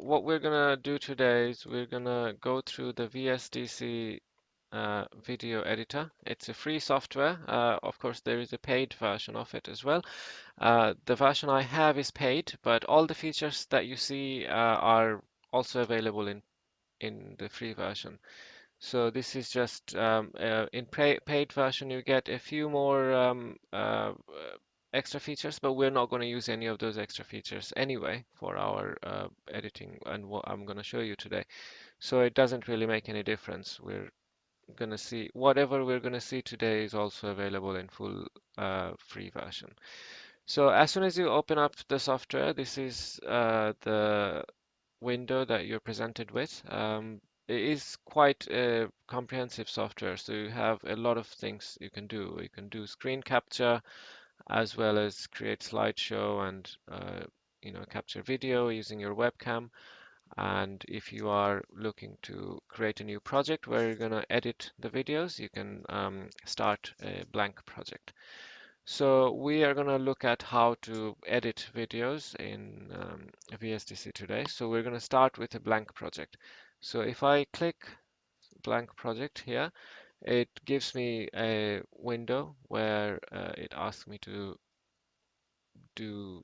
what we're gonna do today is we're gonna go through the VSDC video editor. It's a free software. Of course, there is a paid version of it as well. The version I have is paid, but all the features that you see are also available in the free version. So this is just in paid version you get a few more extra features, but we're not going to use any of those extra features anyway for our editing and what I'm going to show you today. So it doesn't really make any difference. We're going to see whatever we're going to see today is also available in full free version. So as soon as you open up the software, this is the window that you're presented with. It is quite a comprehensive software, so you have a lot of things you can do. You can do screen capture as well as create slideshow and capture video using your webcam. And if you are looking to create a new project where you're going to edit the videos, you can start a blank project. So we are going to look at how to edit videos in VSDC today. So we're going to start with a blank project. So if I click blank project here, it gives me a window where it asks me to do,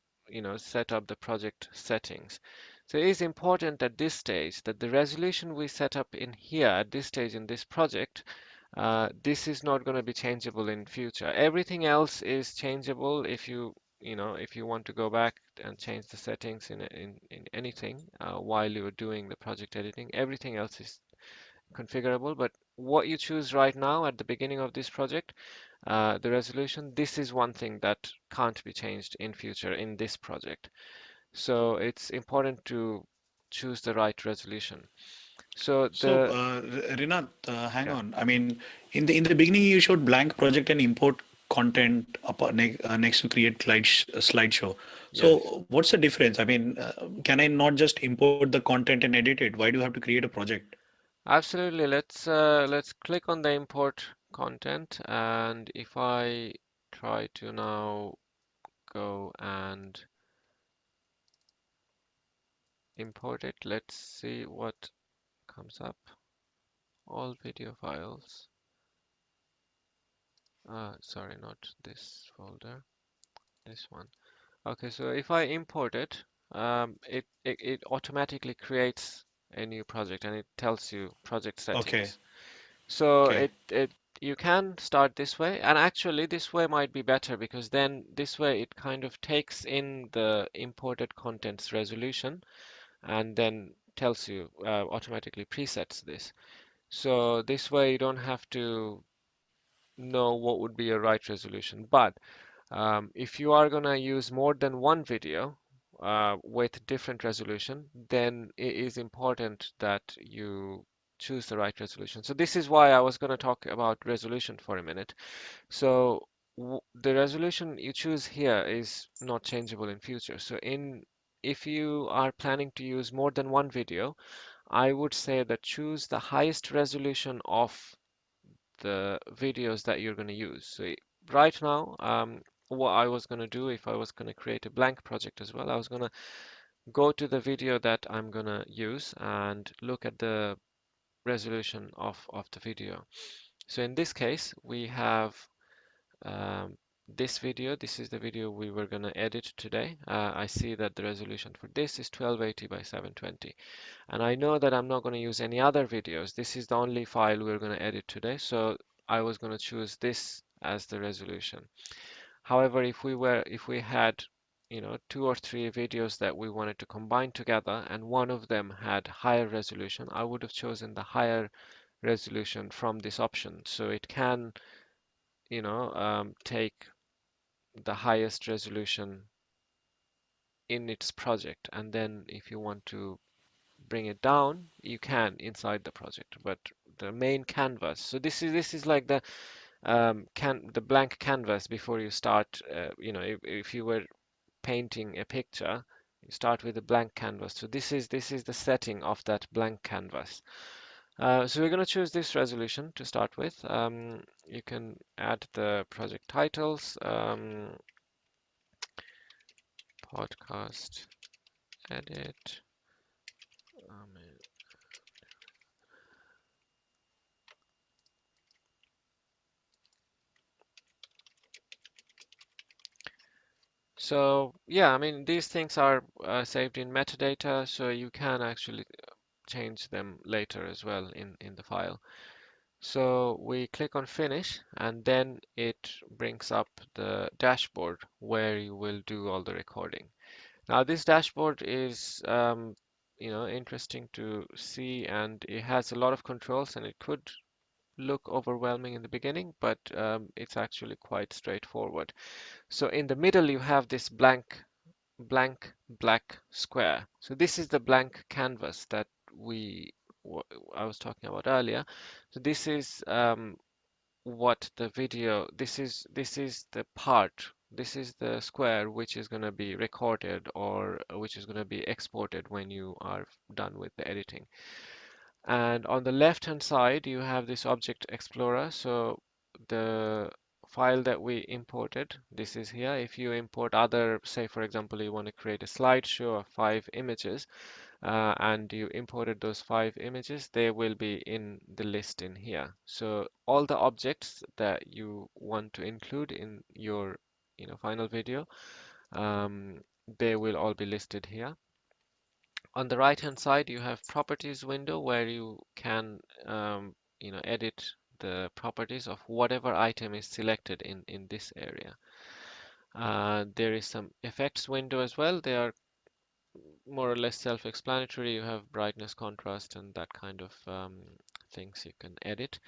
set up the project settings. So it is important at this stage that the resolution we set up in here at this stage in this project, this is not going to be changeable in future. Everything else is changeable if you want to go back and change the settings in anything while you're doing the project editing. Everything else is configurable, but what you choose right now at the beginning of this project, the resolution, this is one thing that can't be changed in future in this project. So it's important to choose the right resolution. So So, the Rinat, hang yeah, on. I mean, in the beginning, you showed blank project and import content next to create slideshow. yes, So, what's the difference? I mean, can I not just import the content and edit it? Why do you have to create a project? absolutely. Let's click on the import content, and if I try to now go and import it, let's see what comes up. All video files. Sorry, not this folder, this one. Okay, so if I import it, it automatically creates a new project and it tells you project Okay. settings. So Okay. it you can start this way, and actually this way might be better because then this way it kind of takes in the imported content's resolution and then tells you automatically presets this. So this way you don't have to know what would be a right resolution. But if you are going to use more than one video with different resolution, then it is important that you choose the right resolution. So this is why I was going to talk about resolution for a minute. So the resolution you choose here is not changeable in future. So if you are planning to use more than one video, I would say that choose the highest resolution of the videos that you're going to use. So right now, what I was going to do if I was going to create a blank project as well, I was going to go to the video that I'm going to use and look at the resolution of the video. So in this case, we have this video. This is the video we were going to edit today. I see that the resolution for this is 1280 by 720. And I know that I'm not going to use any other videos. This is the only file we're going to edit today. So I was going to choose this as the resolution. However, if we had, two or three videos that we wanted to combine together and one of them had higher resolution, I would have chosen the higher resolution from this option. So it can, take the highest resolution in its project. And then if you want to bring it down, you can inside the project, but the main canvas. So this is like the blank canvas before you start. If you were painting a picture, you start with a blank canvas. So this is the setting of that blank canvas. So we're going to choose this resolution to start with. You can add the project titles, podcast edit So yeah, I mean these things are saved in metadata, so you can actually change them later as well in the file. So we click on finish and then it brings up the dashboard where you will do all the recording. Now this dashboard is interesting to see, and it has a lot of controls, and it could look overwhelming in the beginning, but it's actually quite straightforward. So in the middle you have this blank black square. So this is the blank canvas that we I was talking about earlier. So this is what the video, this is the part, this is the square which is going to be recorded or which is going to be exported when you are done with the editing. And on the left hand side you have this object explorer. So the file that we imported, this is here. If you import other, say for example you want to create a slideshow of 5 images, and you imported those 5 images, they will be in the list in here. So all the objects that you want to include in your final video, um, they will all be listed here. On the right hand side you have properties window where you can edit the properties of whatever item is selected in this area. There is some effects window as well. They are more or less self-explanatory. You have brightness, contrast, and that kind of things you can edit.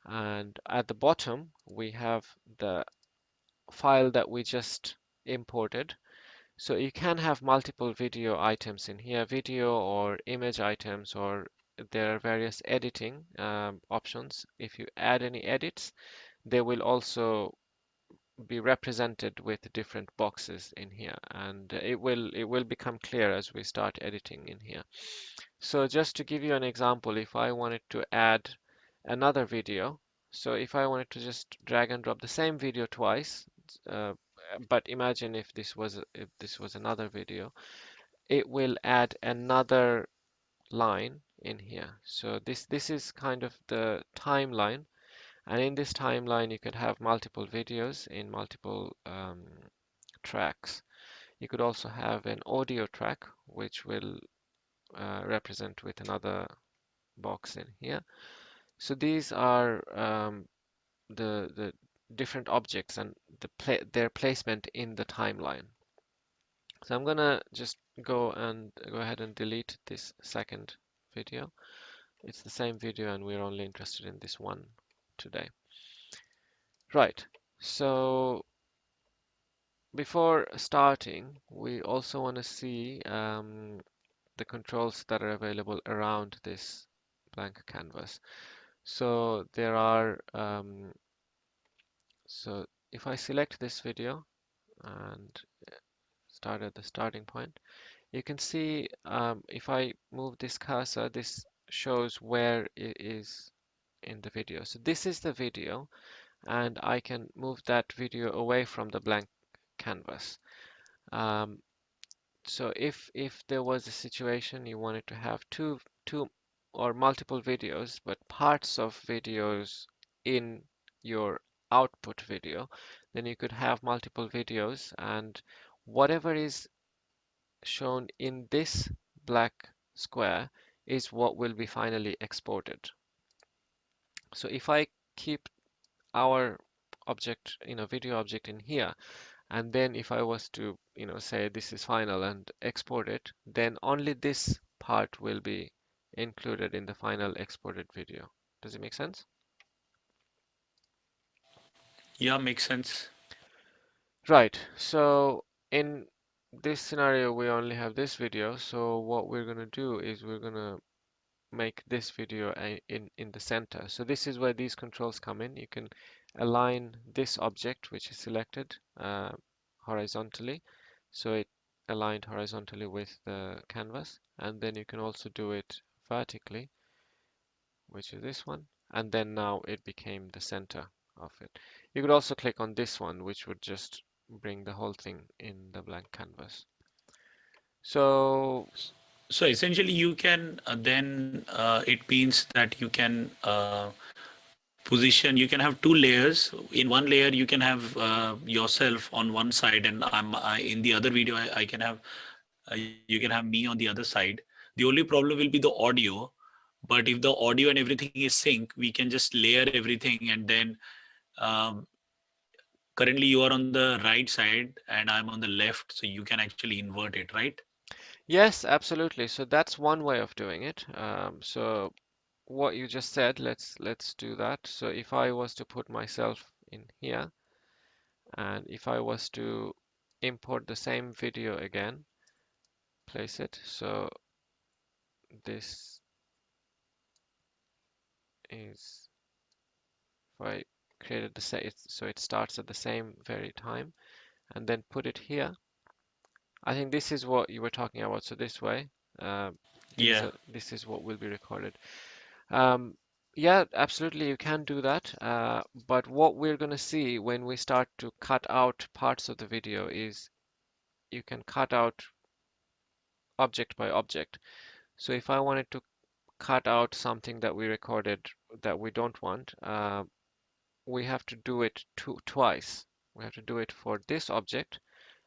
And at the bottom, we have the file that we just imported. So you can have multiple video items in here, video or image items, or there are various editing options. If you add any edits, they will also be represented with different boxes in here, and it will become clear as we start editing in here. So just to give you an example, if I wanted to add another video, so if I wanted to just drag and drop the same video twice, uh, but imagine if this was another video, it will add another line in here. So this is kind of the timeline, and in this timeline you could have multiple videos in multiple tracks. You could also have an audio track, which will represent with another box in here. So these are the different objects and their placement in the timeline. So I'm gonna just go ahead and delete this second video. It's the same video and we're only interested in this one today. Right. So before starting, we also want to see the controls that are available around this blank canvas. So there are, so if I select this video and start at the starting point, you can see if I move this cursor, this shows where it is in the video. So this is the video, and I can move that video away from the blank canvas. Um, so if there was a situation you wanted to have two or multiple videos, but parts of videos in your output video, then you could have multiple videos, and whatever is shown in this black square is what will be finally exported. So if I keep our object, video object in here, and then if I was to, say this is final and export it, then only this part will be included in the final exported video. Does it make sense? Yeah, makes sense. Right. So in this scenario, we only have this video. So what we're going to do is we're going to make this video in the center. So this is where these controls come in. You can align this object, which is selected, horizontally. So it aligned horizontally with the canvas. And then you can also do it vertically, which is this one. And then now it became the center of it. You could also click on this one, which would just bring the whole thing in the blank canvas. So So essentially, you can then it means that you can position. You can have two layers. In one layer you can have yourself on one side, and in the other video I can have you can have me on the other side. The only problem will be the audio, but if the audio and everything is sync, we can just layer everything, and then um, currently you are on the right side and I'm on the left, so you can actually invert it, right? Yes, absolutely. So that's one way of doing it. So what you just said, let's do that. So if I was to put myself in here, and if I was to import the same video again, place it. So this is, if I created the same, so it starts at the same very time, and then put it here. I think this is what you were talking about. So this way, uh, Yeah. this is what will be recorded. Um, yeah, absolutely, you can do that. But what we're going to see when we start to cut out parts of the video is you can cut out object by object. So if I wanted to cut out something that we recorded that we don't want, we have to do it twice. We have to do it for this object,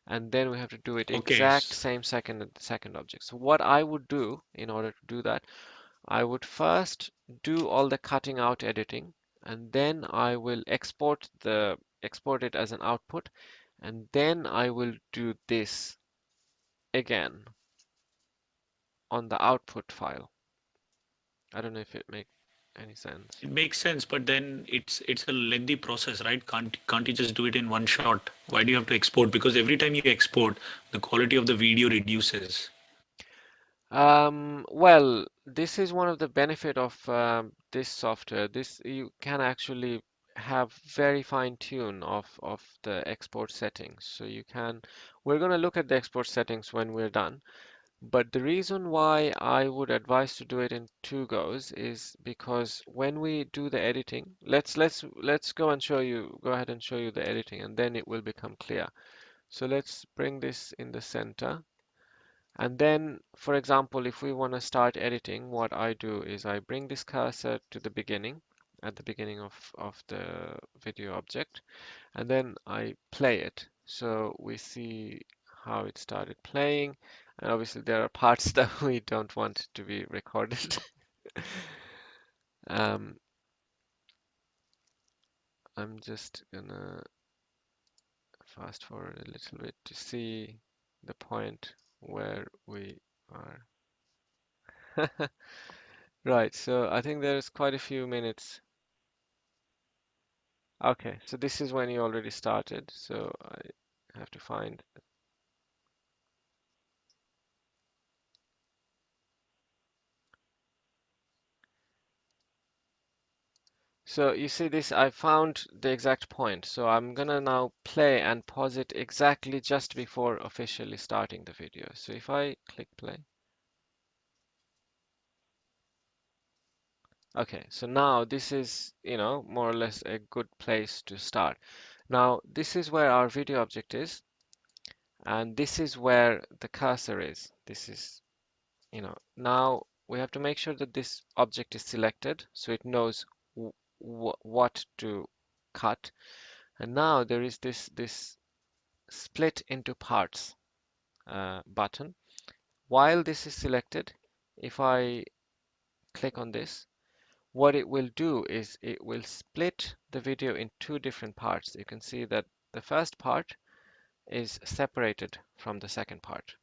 and then we have to do it Okay. exact same second at the second object. So what I would do in order to do that, I would first do all the cutting out editing, and then I will export it as an output, and then I will do this again on the output file. I don't know if it makes any sense. It makes sense, but then it's a lengthy process, right? Can't you just do it in one shot? Why do you have to export? Because every time you export, the quality of the video reduces. Well, this is one of the benefit of this software. This you can actually have very fine tune of the export settings. So you can, we're going to look at the export settings when we're done. But the reason why I would advise to do it in two goes is because when we do the editing, let's go and show you, go ahead and show you the editing, and then it will become clear. So let's bring this in the center. And then, for example, if we want to start editing, what I do is I bring this cursor to the beginning, at the beginning of the video object, and then I play it. So we see how it started playing, and obviously there are parts that we don't want to be recorded. Um, I'm just gonna fast forward a little bit to see the point where we are. Right, so I think there's quite a few minutes. Okay, so this is when you already started, so I have to find. So you see this, I found the exact point. So I'm gonna now play and pause it exactly just before officially starting the video. So if I click play. Okay, so now this is, more or less a good place to start. Now, this is where our video object is, and this is where the cursor is. This is, now we have to make sure that this object is selected so it knows what to cut. And now there is this split into parts button. While this is selected, if I click on this, what it will do is it will split the video in two different parts. You can see that the first part is separated from the second part.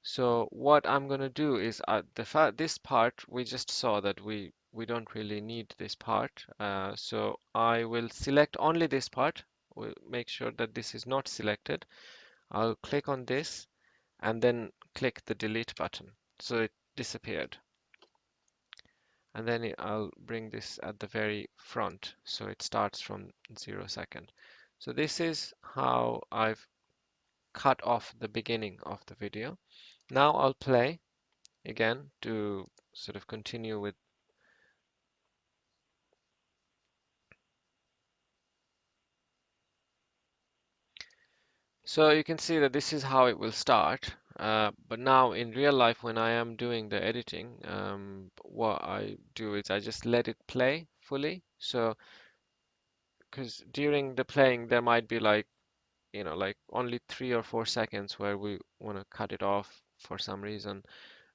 So what I'm going to do is this part we just saw that we don't really need this part. So I will select only this part. We'll make sure that this is not selected. I'll click on this and then click the delete button. So it disappeared. And then I'll bring this at the very front. So it starts from 0 second. So this is how I've cut off the beginning of the video. Now I'll play again to sort of continue with. So you can see that this is how it will start. But now in real life, when I am doing the editing, what I do is I just let it play fully. So, because during the playing there might be like, like only 3 or 4 seconds where we want to cut it off for some reason.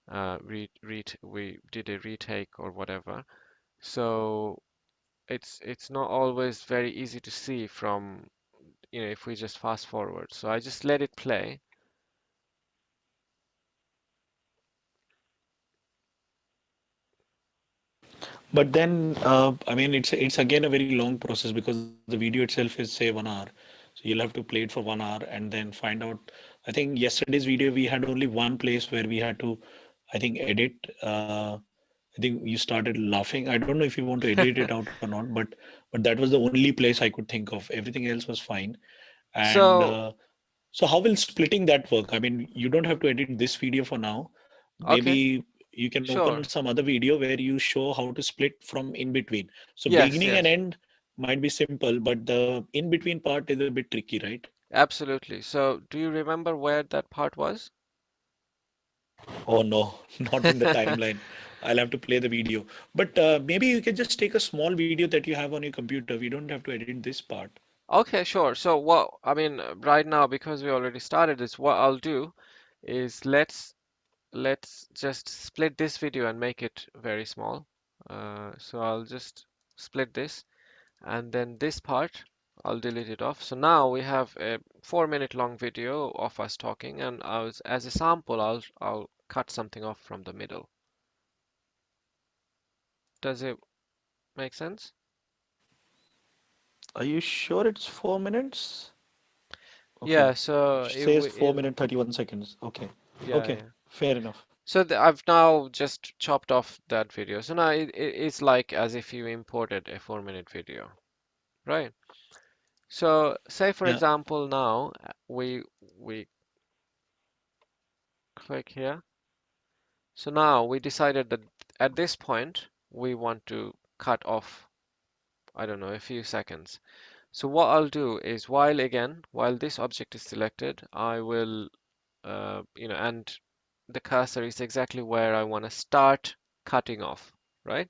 We did a retake or whatever. So it's not always very easy to see from, if we just fast forward. So I just let it play. But then, I mean, it's again a very long process because the video itself is say 1 hour. So you'll have to play it for 1 hour and then find out. I think yesterday's video we had only one place where we had to, I think, edit. I think you started laughing. I don't know if you want to edit it out or not, but that was the only place I could think of. Everything else was fine. And So, so how will splitting that work? I mean, you don't have to edit this video for now. okay, Maybe you can open sure. some other video where you show how to split from in between. So Yes, beginning and yes, end might be simple, but the in between part is a bit tricky, right? absolutely. So, do you remember where that part was? Oh no, not in the timeline. I'll have to play the video. But maybe you can just take a small video that you have on your computer. We don't have to edit this part. Okay, sure. So what, I mean, right now, because we already started this, what I'll do is let's just split this video and make it very small. So I'll just split this, and then this part I'll delete it off. So now we have a 4 minute long video of us talking, and as a sample, I'll cut something off from the middle. Does it make sense? Are you sure it's 4 minutes? Okay. Yeah. It So says 4 it'll, minute 31 seconds. Okay. yeah, Okay. yeah. Fair enough. So I've now just chopped off that video. So now it's like as if you imported a 4 minute video, right? So say for Yeah. example now we click here. So now we decided that at this point we want to cut off, I don't know, a few seconds. So what I'll do is while this object is selected, I will, and the cursor is exactly where I want to start cutting off, right?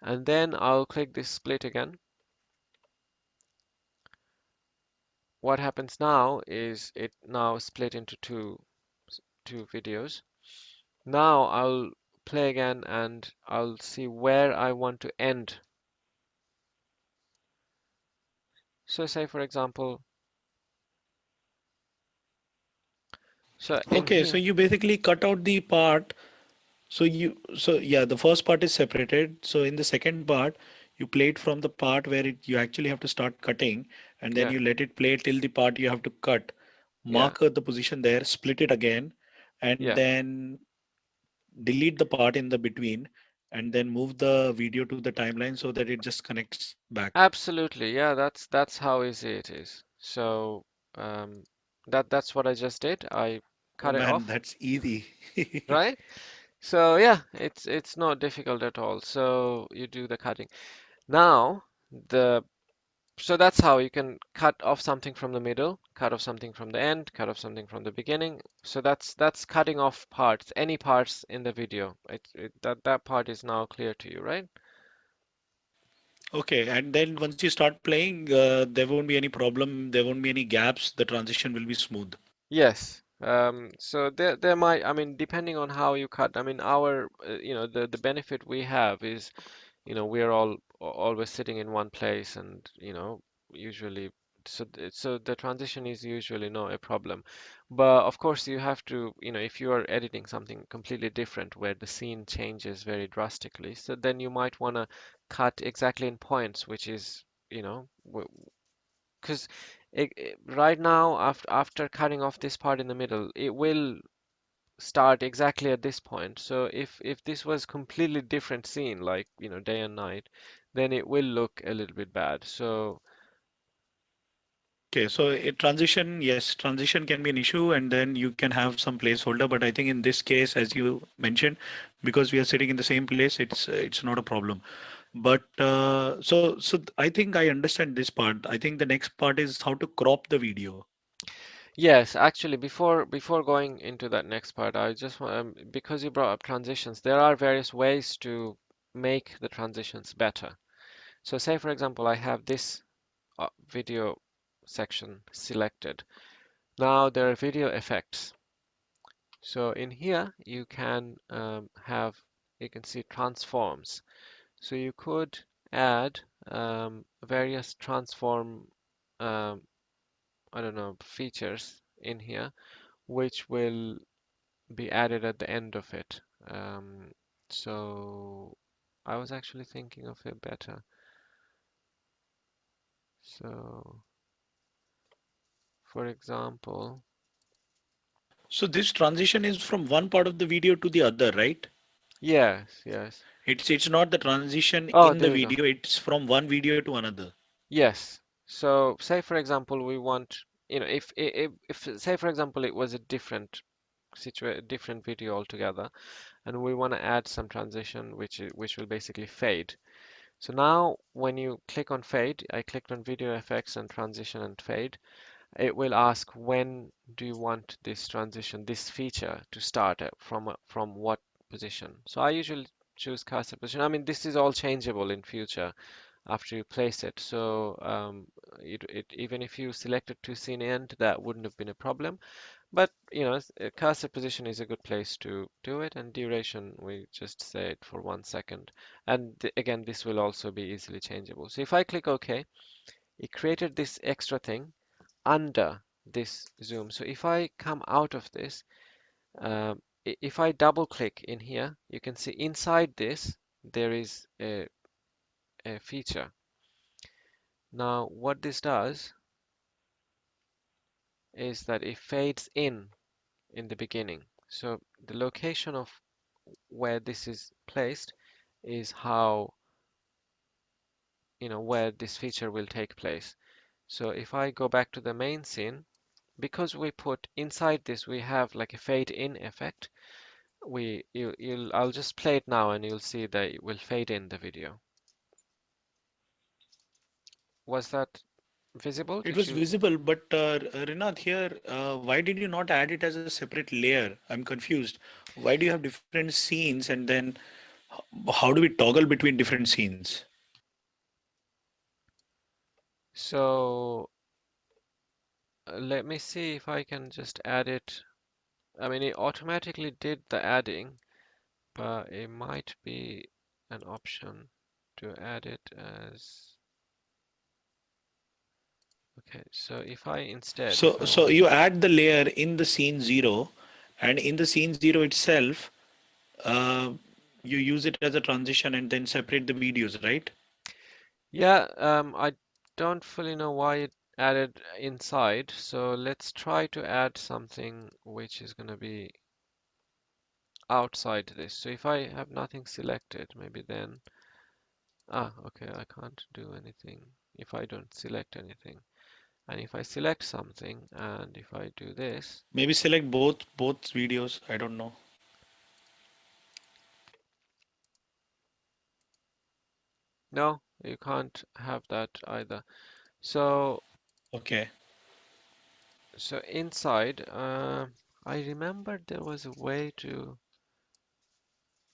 And then I'll click this split again. What happens now is it now split into two videos. Now I'll play again and I'll see where I want to end. So say for example, so in Okay. So here, you basically cut out the part. So yeah, the first part is separated. So in the second part, you play it from the part where you actually have to start cutting, and then yeah, you let it play till the part you have to cut. yeah, Mark the position there, split it again, and yeah, then delete the part in the between, and then move the video to the timeline so that it just connects back. absolutely, yeah, that's how easy it is. So um, that's what I just did. I Oh cut it man, off, that's easy. right? So yeah, it's not difficult at all. So you do the cutting. Now the So that's how you can cut off something from the middle, cut off something from the end, cut off something from the beginning. So that's cutting off parts, any parts in the video. That part is now clear to you, right? Okay, and then once you start playing, there won't be any problem, there won't be any gaps, the transition will be smooth. Yes. So there might, I mean, depending on how you cut, I mean, the benefit we have is, we are all always sitting in one place, and usually, so the transition is usually not a problem. But of course you have to, if you are editing something completely different where the scene changes very drastically, so then you might want to cut exactly in points, which is, because right now, after cutting off this part in the middle, it will start exactly at this point. So if this was completely different scene, like, day and night, then it will look a little bit bad. So Okay, so a transition, yes, transition can be an issue, and then you can have some placeholder. But I think in this case, as you mentioned, because we are sitting in the same place, it's not a problem. But I think I understand this part. I think the next part is how to crop the video. yes, actually, before going into that next part, I just want, because you brought up transitions, there are various ways to make the transitions better. So say for example, I have this video section selected. Now there are video effects. So in here you can you can see transforms. So you could add various transform um, I don't know features in here which will be added at the end of it. So I was actually thinking of it better. So for example, So this transition is from one part of the video to the other, right? yes, yes. It's not the transition Oh, in the there you go. video, it's from one video to another. Yes. So say for example we want, if say for example it was a different video altogether, and we want to add some transition which will basically fade. So now when you click on fade, I clicked on video effects and transition and fade. It will ask when do you want this transition, this feature to start at, from what position. So I usually choose cursor position. I mean, this is all changeable in future after you place it. So even if you selected to scene end, that wouldn't have been a problem. But cursor position is a good place to do it, and duration we just say it for 1 second. And again, this will also be easily changeable. So if I click OK, it created this extra thing under this zoom. So if I come out of this, if I double click in here, you can see inside this there is a feature. Now, what this does is that it fades in the beginning. So the location of where this is placed is how, where this feature will take place. So if I go back to the main scene, because we put inside this, we have like a fade in effect. I'll just play it now and you'll see that it will fade in the video. Was that visible? It Did was you? visible, but Rinath, here, why did you not add it as a separate layer? I'm confused. Why do you have different scenes and then how do we toggle between different scenes? So let me see if I can just add it. I mean, it automatically did the adding, but it might be an option to add it as. Okay, so if I instead, if I So want, you add the layer in the scene zero, and in the scene zero itself, uh, you use it as a transition and then separate the videos, right? yeah, I don't fully know why it added inside, so let's try to add something which is going to be outside this. So if I have nothing selected, maybe then, okay, I can't do anything if I don't select anything. And if I select something, and if I do this, Maybe select both videos. I don't know. no, you can't have that either. So, Okay. so inside, I remember there was a way to,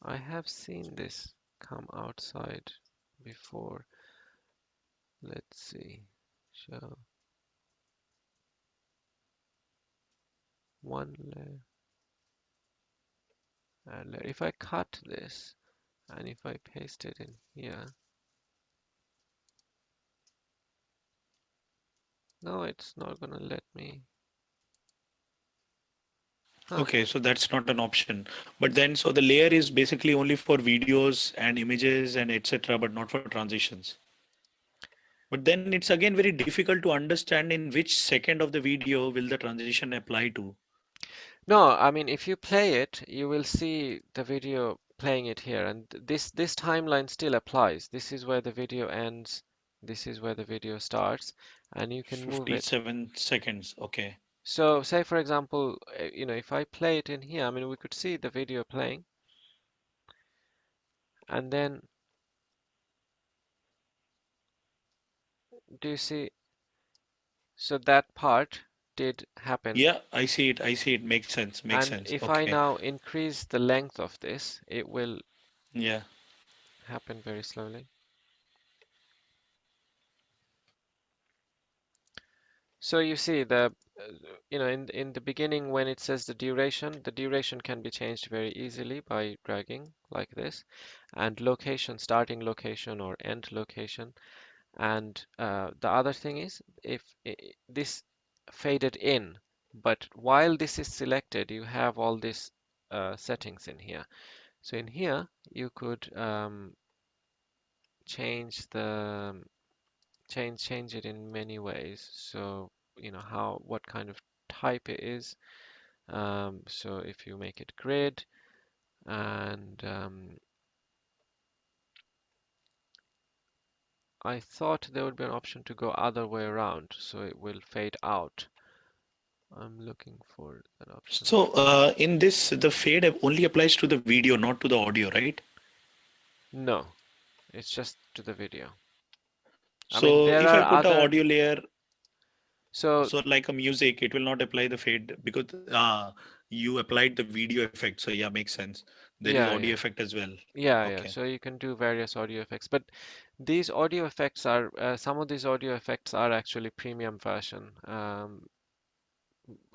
I have seen this come outside before. Let's see. Show one layer, and layer. If I cut this and if I paste it in here, no, it's not gonna let me. Huh. Okay, so that's not an option. But then, so the layer is basically only for videos and images and etc., but not for transitions. But then it's again very difficult to understand in which second of the video will the transition apply to. No, I mean, if you play it, you will see the video playing it here, and this timeline still applies. This is where the video ends, this is where the video starts, and you can move it. 57 seconds. Okay. So, say for example, if I play it in here, I mean, we could see the video playing, and then do you see? So that part did happen, Yeah, I see it. I see it. Makes sense. Makes and sense. if I Okay. now increase the length of this, it will Yeah. happen very slowly. So you see the in the beginning when it says the duration can be changed very easily by dragging like this, and location, starting location or end location. And the other thing is if this faded in, but while this is selected, you have all these settings in here. So in here you could change the change it in many ways. So how what kind of type it is. So if you make it grid and I thought there would be an option to go other way around, so it will fade out. I'm looking for that option. So in this, the fade only applies to the video, not to the audio, right? No, it's just to the video. I mean, So there if I are put a other. audio layer, So so like a music, it will not apply the fade because you applied the video effect. So yeah, makes sense. There is yeah, audio yeah, effect as well. yeah. Okay. So you can do various audio effects, but these audio effects are some of these audio effects are actually premium version.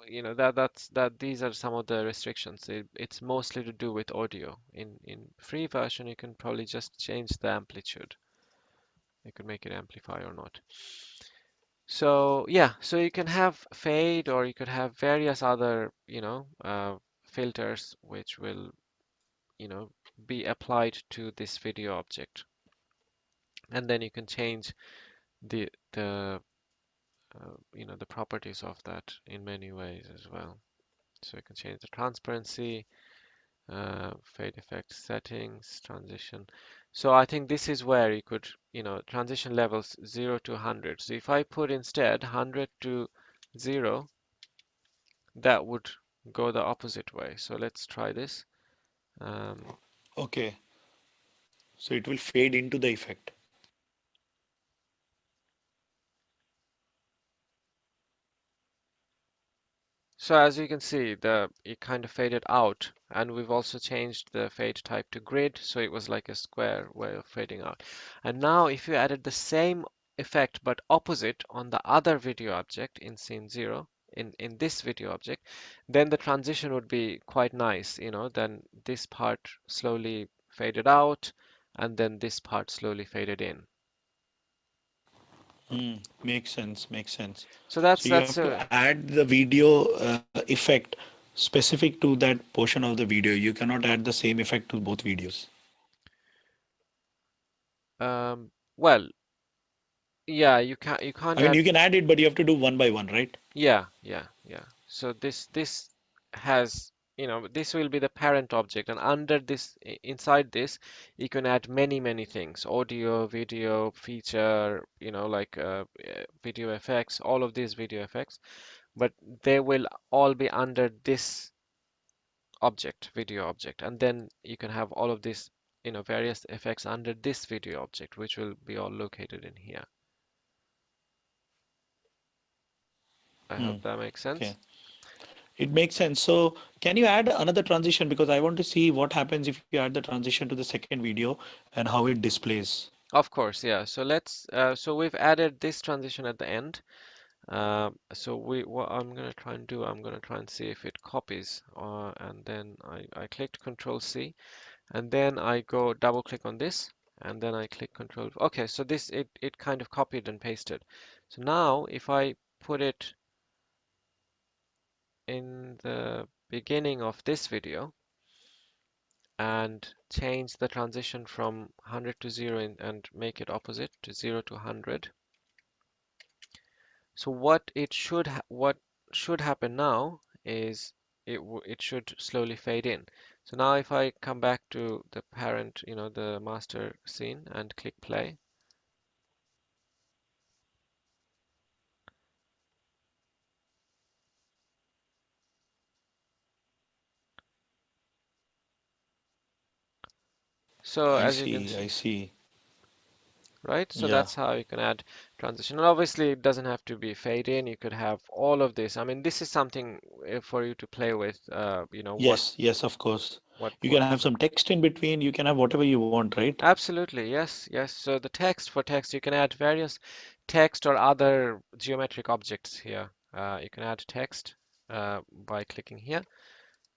That these are some of the restrictions. It's mostly to do with audio. In free version, you can probably just change the amplitude. You could make it amplify or not. So yeah, so you can have fade or you could have various other, filters which will, you know, be applied to this video object. And then you can change the properties of that in many ways as well. So you can change the transparency, fade effect settings, transition. So I think this is where you could, transition levels 0 to 100. So if I put instead 100 to 0, that would go the opposite way. So let's try this. Um, Okay. So it will fade into the effect. So as you can see, it kind of faded out, and we've also changed the fade type to grid, so it was like a square way of fading out. And now if you added the same effect but opposite on the other video object in scene 0, in this video object, then the transition would be quite nice, then this part slowly faded out, and then this part slowly faded in. Makes sense. Makes sense. So So you that's have to a add the video effect specific to that portion of the video. You cannot add the same effect to both videos. well, yeah, you can't I mean, add. you can add it, but you have to do one by one, right? Yeah. So this has, this will be the parent object, and under this, inside this, you can add many things: audio, video, feature, like video effects, all of these video effects, but they will all be under this object, video object, and then you can have all of these, various effects under this video object, which will be all located in here. I hope that makes Okay. sense. It makes sense. So can you add another transition? Because I want to see what happens if you add the transition to the second video and how it displays. Of course, yeah. So we've added this transition at the end. So what I'm gonna try and do, I'm gonna try and see if it copies, and then I clicked Control C, and then I go double click on this, and then I click Control. Okay, so it kind of copied and pasted. So now if I put it in the beginning of this video and change the transition from 100 to 0 and make it opposite to 0 to 100. So what should happen now is it should slowly fade in. So now if I come back to the parent, the master scene and click play, so I as you can see. I see, see. right? So Yeah. that's how you can add transition. And obviously it doesn't have to be fade in. You could have all of this. I mean, this is something for you to play with, what Yes. Yes, of course. You What? can have some text in between. You can have whatever you want, right? Absolutely, yes, yes. So the text for text, you can add various text or other geometric objects here. You can add text by clicking here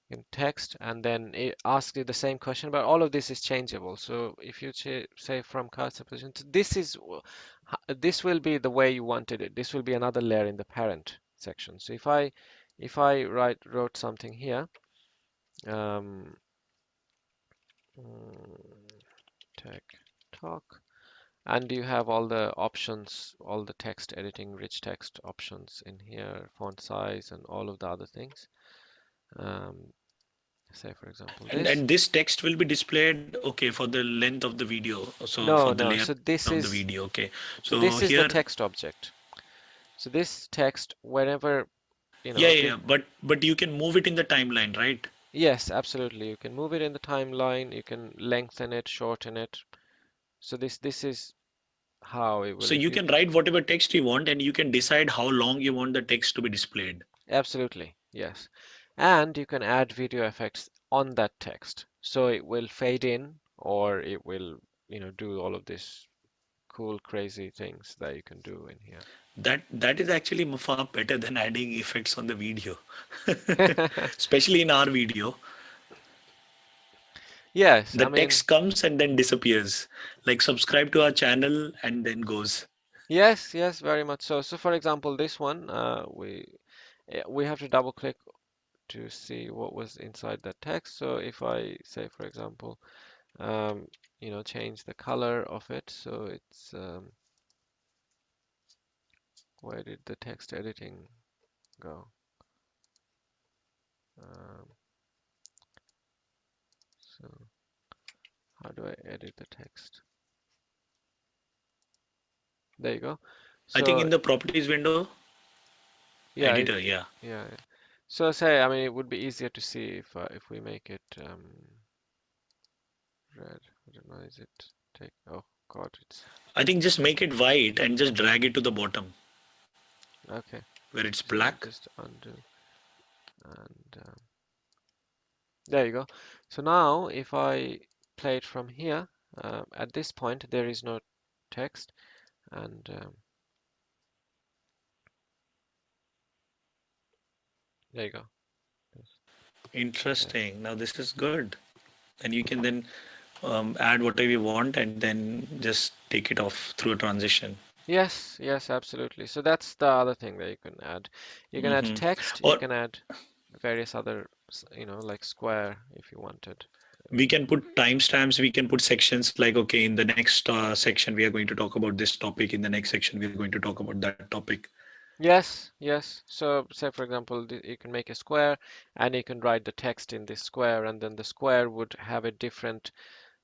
in text, and then it asks you the same question, but all of this is changeable. So if you say from cursor position, this will be the way you wanted it. This will be another layer in the parent section. So if I wrote something here, um, tech talk. And you have all the options, all the text editing, rich text options in here, font size, and all of the other things. Um, say, for example, this. And this text will be displayed, okay, for the length of the video. So for the No, layer no. of So the video, okay. so So this is here, the text object. So this text, whenever, yeah, yeah, the yeah, but you can move it in the timeline, right? yes, absolutely. You can move it in the timeline. You can lengthen it, shorten it. So this is how it will. So If you you can write whatever text you want, and you can decide how long you want the text to be displayed. absolutely, yes. And you can add video effects on that text. So it will fade in or it will, do all of these cool, crazy things that you can do in That is actually far better than adding effects on the video, here. especially in our video. Yes, The I mean, text comes and then disappears. Like subscribe to our channel and then goes. yes, yes, very much so. So for example, this one, we have to double click to see what was inside that text. So if I say, for example, um, change the color of it, so it's where did the text editing go? Um, so how do I edit the text? There you go. I think So in the properties window, yeah, editor, yeah. yeah. Yeah. So say, I mean, it would be easier to see if we make it red. I don't know, is it take? Oh God, it's I think just make it white and just drag it to the bottom okay. where it's So black. just undo and there you go. So now if I play it from here, at this point there is no text, and there you go. There's text. Interesting. Now this is good. And you can then add whatever you want and then just take it off through a transition. Yes, yes, absolutely. So that's the other thing that you can add. You can add Hmm. text, you Or can add various other, like square if you wanted. we can put timestamps, we can put sections like, okay, in the next section, we are going to talk about this topic. In the next section, we are going to talk about that topic. Yes, yes. So say for example, you can make a square and you can write the text in this square, and then the square would have a different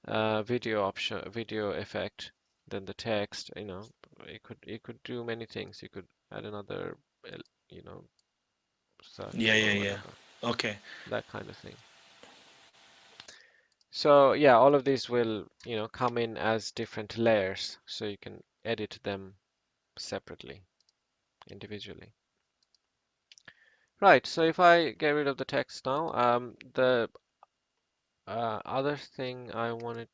video effect than the text. You could do many things. You could add another, you know, Yeah, circle yeah, or yeah. whatever, Okay. that kind of thing. So yeah, all of these will, come in as different layers, so you can edit them separately, individually. Right, so if I get rid of the text now, the other thing I wanted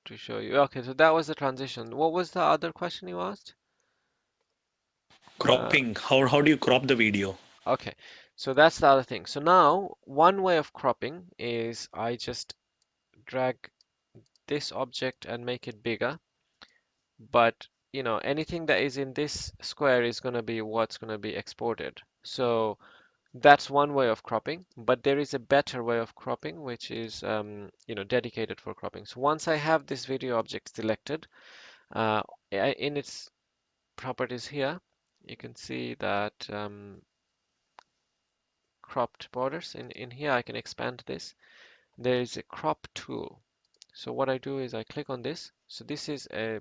to show you. Okay, so that was the transition. What was the other question you asked? Uh, Cropping. How do you crop the video? okay, so that's the other thing. So now, one way of cropping is I just drag this object and make it bigger, but anything that is in this square is going to be what's going to be exported. So that's one way of cropping, but there is a better way of cropping, which is dedicated for cropping. So once I have this video object selected, uh, in its properties here, you can see that cropped borders. In here, I can expand this. There is a crop tool. So what I do is I click on this. So this is a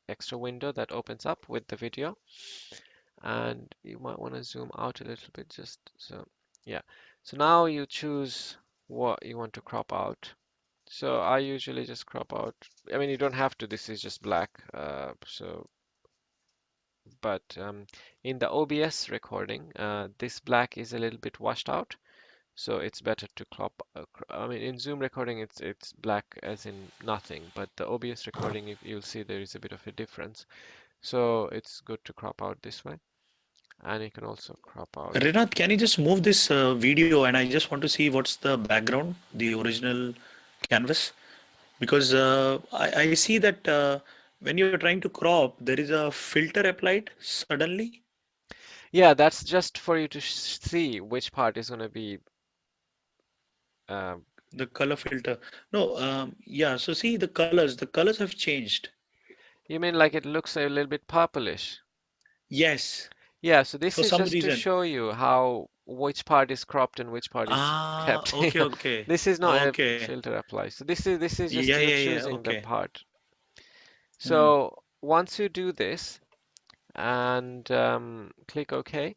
extra window that opens up with the video, and you might want to zoom out a little bit just so. Yeah, so now you choose what you want to crop out. So I usually just crop out, I mean, you don't have to, this is just black, but in the OBS recording, this black is a little bit washed out, So it's better to crop. I mean, in Zoom recording, it's black as in nothing, but the OBS recording, if you'll see there is a bit of a difference. So it's good to crop out this way, and you can also crop out. Renath, can you just move this video and I just want to see what's the background, the original canvas? Because I see that when you're trying to crop, there is a filter applied suddenly, Yeah, that's just for you to see which part is going to be. Um, the color filter. No, yeah, so see the colors have changed. you mean like it looks a little bit purplish? Yes, Yeah, so this for is some just to reason. show you how which part is cropped and which part is Ah, kept. okay, okay, This is not a okay. filter apply. So this is Yeah, just you're yeah, yeah, choosing the okay. part. Hmm. So once you do this and click OK,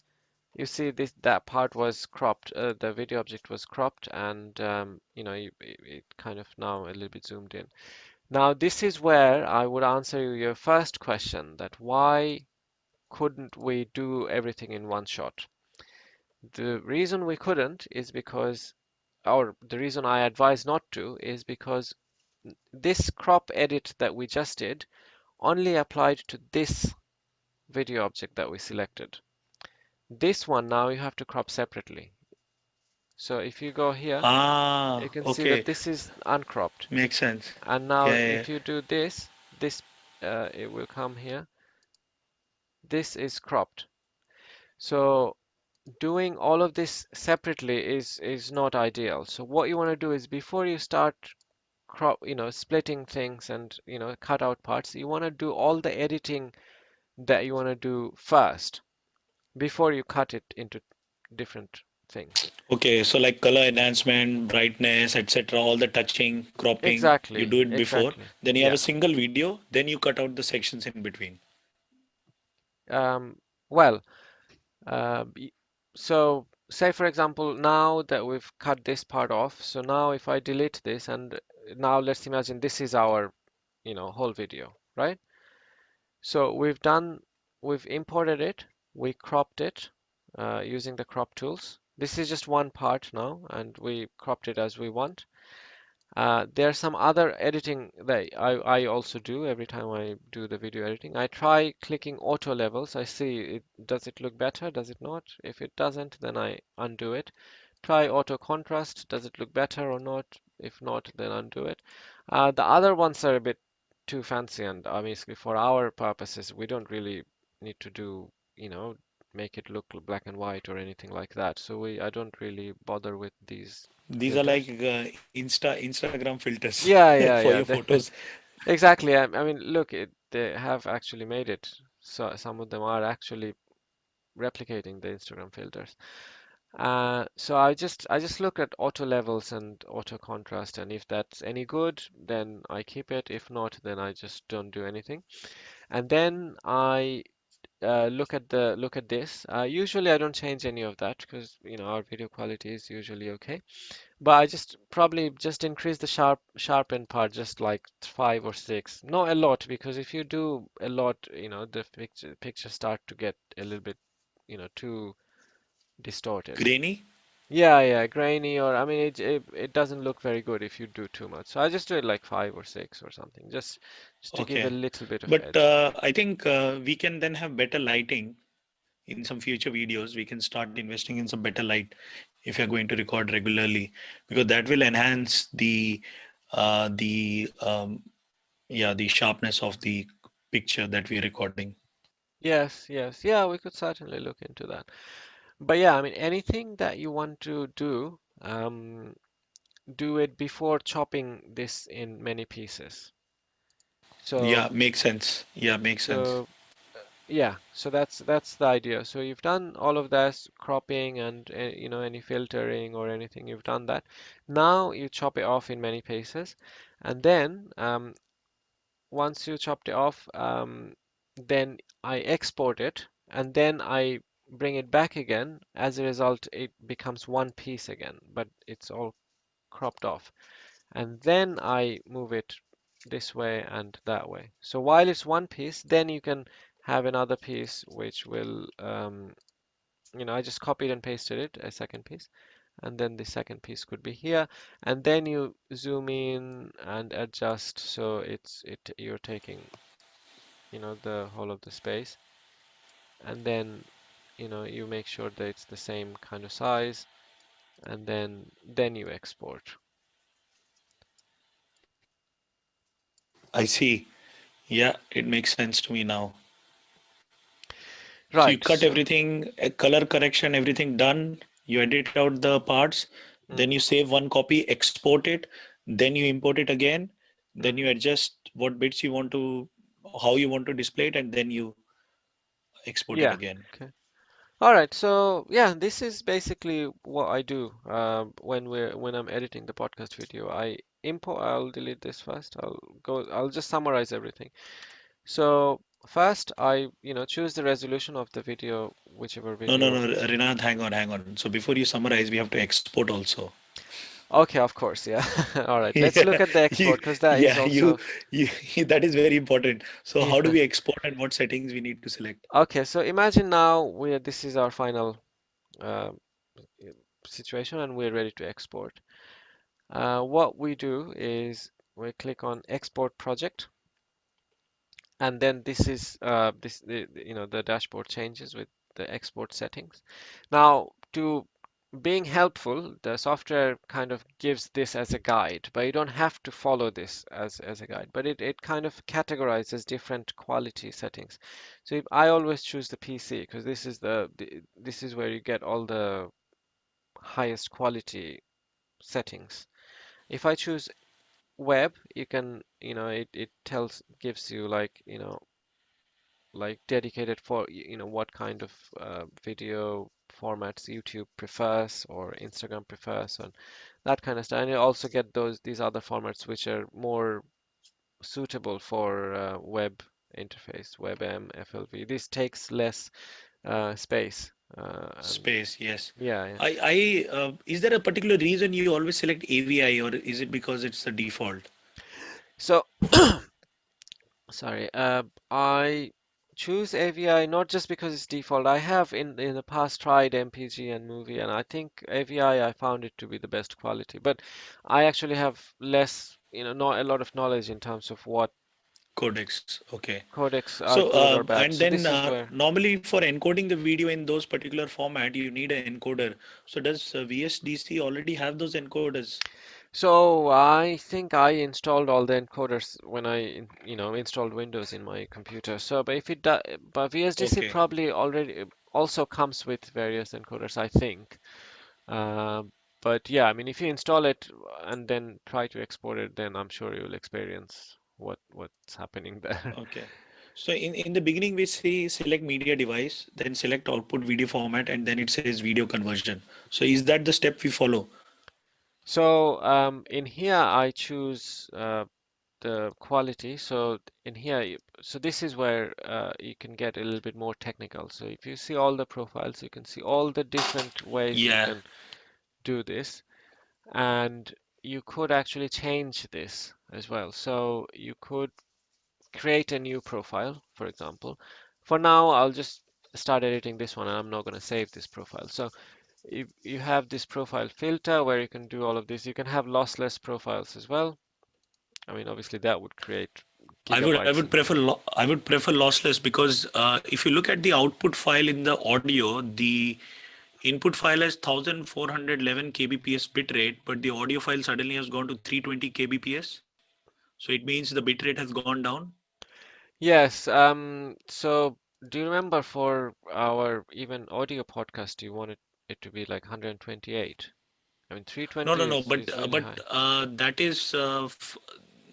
you see this that part was cropped. The video object was cropped, and it kind of now a little bit zoomed in. Now this is where I would answer your first question, that why couldn't we do everything in one shot? The reason we couldn't is because, or the reason I advise not to, is because this crop edit that we just did only applied to this video object that we selected. This one now you have to crop separately. So if you go here, you Ah, can see that okay. this is uncropped. Makes sense. And now Yeah, yeah, if you do this, it will come here. This is cropped. So doing all of this separately is not ideal. So what you want to do is before you start splitting things and, cut out parts, you want to do all the editing that you want to do first before you cut it into different things. okay, so like color enhancement, brightness, etc., all the touching, cropping, you Exactly, do it before. exactly. Then you have Yeah. a single video, then you cut out the sections in between. Um, well, y- so say for example, now that we've cut this part off, so now if I delete this and now let's imagine this is our, whole video, right? So we've imported it, we cropped it using the crop tools. This is just one part now, and we cropped it as we want. There's some other editing that I also do every time I do the video editing. I try clicking auto levels. I see does it look better, does it not? If it doesn't, then I undo it. Try auto contrast. Does it look better or not? If not, then undo it. The other ones are a bit too fancy, and basically for our purposes, we don't really need to do, make it look black and white or anything like that. So I don't really bother with these These are like filters. Instagram filters Yeah, for yeah, your yeah. photos. Exactly. I mean, look, they have actually made it. So some of them are actually replicating the Instagram filters. So I just look at auto levels and auto contrast, and if that's any good, then I keep it. If not, then I just don't do anything. And then I look at this. Usually I don't change any of that because our video quality is usually okay. But I just probably just increase the sharpen part just like 5 or 6. Not a lot, because if you do a lot, the pictures start to get a little bit, too distorted. Grainy. Yeah, yeah, grainy, or I mean it doesn't look very good if you do too much. So I just do it like 5 or 6 or something, just to give a Okay. little bit of But edge. I think we can then have better lighting in some future videos. We can start investing in some better light if you're going to record regularly, because that will enhance the yeah, the sharpness of the picture that we're recording. Yes, yes. Yeah, we could certainly look into that. But yeah, I mean anything that you want to do it before chopping this in many pieces. Yeah, So, makes sense. Yeah, makes sense. so yeah, so that's the idea. So you've done all of this cropping and any filtering or anything, you've done that. Now you chop it off in many pieces, and then once you chopped it off, then I export it, and then I bring it back again. As a result, it becomes one piece again, but it's all cropped off. And then I move it this way and that way. So while it's one piece, then you can have another piece which will, I just copied and pasted it, a second piece, and then the second piece could be here, and then you zoom in and adjust so you're taking, the whole of the space, and then, you make sure that it's the same kind of size, and then you export. I see. Yeah, it makes sense to me now. So you Right. cut So, everything, color correction, everything done. You edit out the parts. Then you hmm save one copy, export it. Then you import it again. Then you hmm adjust what bits you want to, how you want to display it, and then you export it yeah. again. Okay. All right. So yeah, this is basically what I do when I'm editing the podcast video. I import. I'll delete this first. I'll just summarize everything. So first, I choose the resolution of the video, whichever No, no, video. no, Rinath, hang on, hang on. So before you summarize, we have to export also. Okay, of course, yeah. All right, let's look Yeah, at the you, export because that is yeah, also you, that is very important. So how do yeah. we export and what settings we need to select? Okay, so imagine now this is our final uh, situation and we're ready to export. What we do is we click on Export Project, and then this is the dashboard changes with the export settings. Now, to being helpful, the software kind of gives this as a guide, but you don't have to follow this as a guide, but it kind of categorizes different quality settings. So if I always choose the PC because this is where you get all the highest quality settings. If I choose web, you can, it gives you like dedicated for what kind of video formats YouTube prefers or Instagram prefers and that kind of stuff. And you also get these other formats which are more suitable for web interface, WebM, FLV. This takes less space. And Space, yes. yeah, yeah. Is there a particular reason you always select AVI or is it because it's the default? So sorry, I choose AVI not just because it's default. I have in the past tried MPG and Movie, and I think AVI I found it to be the best quality. But I actually have less, not a lot of knowledge in terms of what Codecs, okay. codecs are So, good or bad. and So then this is where. normally for encoding the video in those particular format, you need an encoder. So does VSDC already have those encoders? So I think I installed all the encoders when installed Windows in my computer. So, but if it does, but VSDC Okay, probably already also comes with various encoders, I think. Uh, but yeah, I mean, if you install it and then try to export it, then I'm sure you'll experience what's happening there. okay. So in the beginning, we say select media device, then select output video format, and then it says video conversion. So is that the step we follow? So in here, I choose the quality. So in here, so this is where you can get a little bit more technical. So if you see all the profiles, you can see all the different ways you Yeah, can do this, and you could actually change this as well. So you could create a new profile, for example. For now, I'll just start editing this one and I'm not going to save this profile. So you have this profile filter where you can do all of this. You can have lossless profiles as well. I mean, obviously that would create I gigabytes would into prefer it. I would prefer lossless because if you look at the output file in the audio, the input file has 1411 kbps bitrate, but the audio file suddenly has gone to 320 kbps. So it means the bitrate has gone down. Yes, so do you remember for our even audio podcast, you wanted it to be like 128? I mean, No, 320 no, no. is really high.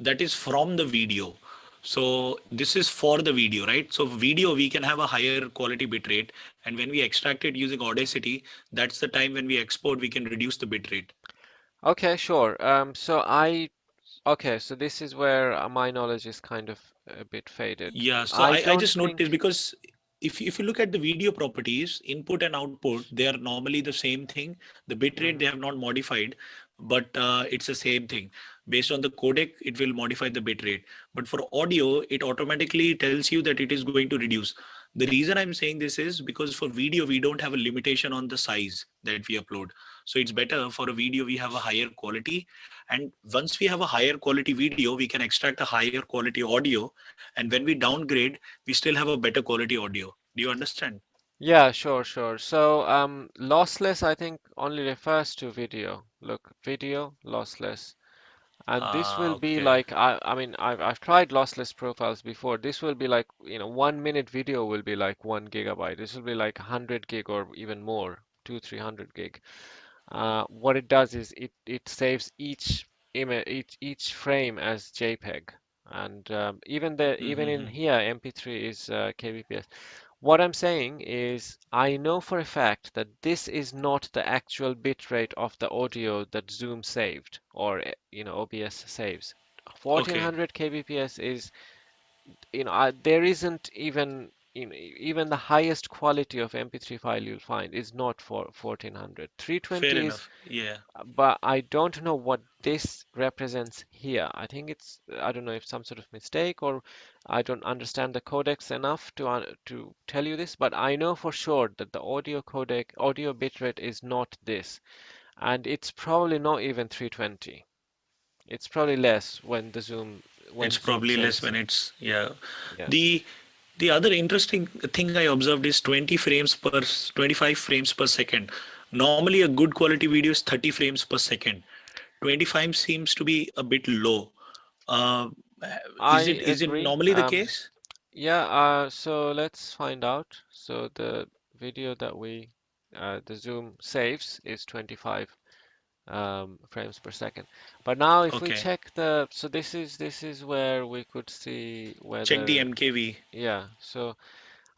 That is from the video. So this is for the video, right? So video we can have a higher quality bitrate, and when we extract it using Audacity, that's the time when we export we can reduce the bitrate. Okay, sure. Okay, so this is where my knowledge is kind of a bit faded. Yeah, so I I don't just noticed think. because if you look at the video properties, input and output, they are normally the same thing. The bitrate they Mhm. have not modified, but it's the same thing. Based on the codec, it will modify the bitrate. But for audio, it automatically tells you that it is going to reduce. The reason I'm saying this is because for video we don't have a limitation on the size that we upload. So it's better for a video we have a higher quality, and once we have a higher quality video we can extract a higher quality audio, and when we downgrade we still have a better quality audio. Do you understand? Yeah, sure, sure. So, lossless, I think, only refers to video. Look, video, lossless. And this will be Okay. like, I mean, I've tried lossless profiles before. This will be like, 1 minute video will be like 1 GB. This will be like 100 gig or even more, 300 gig. What it does is it saves each image, each frame as JPEG. And even in Mm-hmm. here, MP3 is kbps. What I'm saying is, I know for a fact that this is not the actual bitrate of the audio that Zoom saved or OBS saves. Okay. 1400 kbps is, there isn't even, even the highest quality of MP3 file you'll find is not for 1400. Fair 320 is, enough. Yeah. but I don't know what this represents here. I think I don't know if some sort of mistake, or I don't understand the codecs enough to tell you this, but I know for sure that the audio bitrate is not this, and it's probably not even 320. It's probably less when It's Zoom probably less saves when it. it's, yeah. Yeah. The other interesting thing I observed is 20 frames per 25 frames per second. Normally a good quality video is 30 frames per second. 25 seems to be a bit low. Uh, I is it agree. normally the case? Yeah, so let's find out. So the video that the Zoom saves is 25 frames per second. But now if we Okay. check so this is where we could see Check the whether, MKV. yeah, so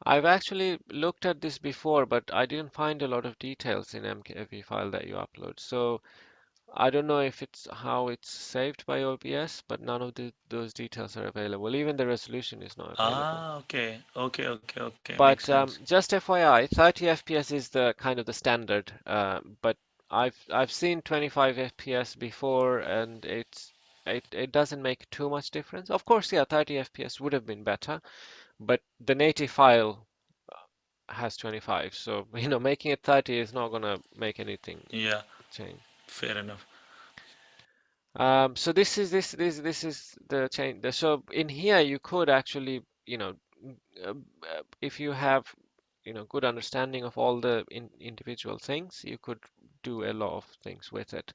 I've actually looked at this before, but I didn't find a lot of details in MKV file that you upload. So I don't know if it's how it's saved by OBS, but none of those details are available. Even the resolution is not available. Ah, okay. Okay, okay, okay. Makes But sense. just FYI, 30 FPS is the kind of the standard. But I've seen 25 FPS before, and it doesn't make too much difference. Of course, yeah, 30 FPS would have been better, but the native file has 25, so making it 30 is not gonna make anything Yeah, change. fair enough. So this is the change. So in here you could actually, if you have, good understanding of all the individual things, you could do a lot of things with it.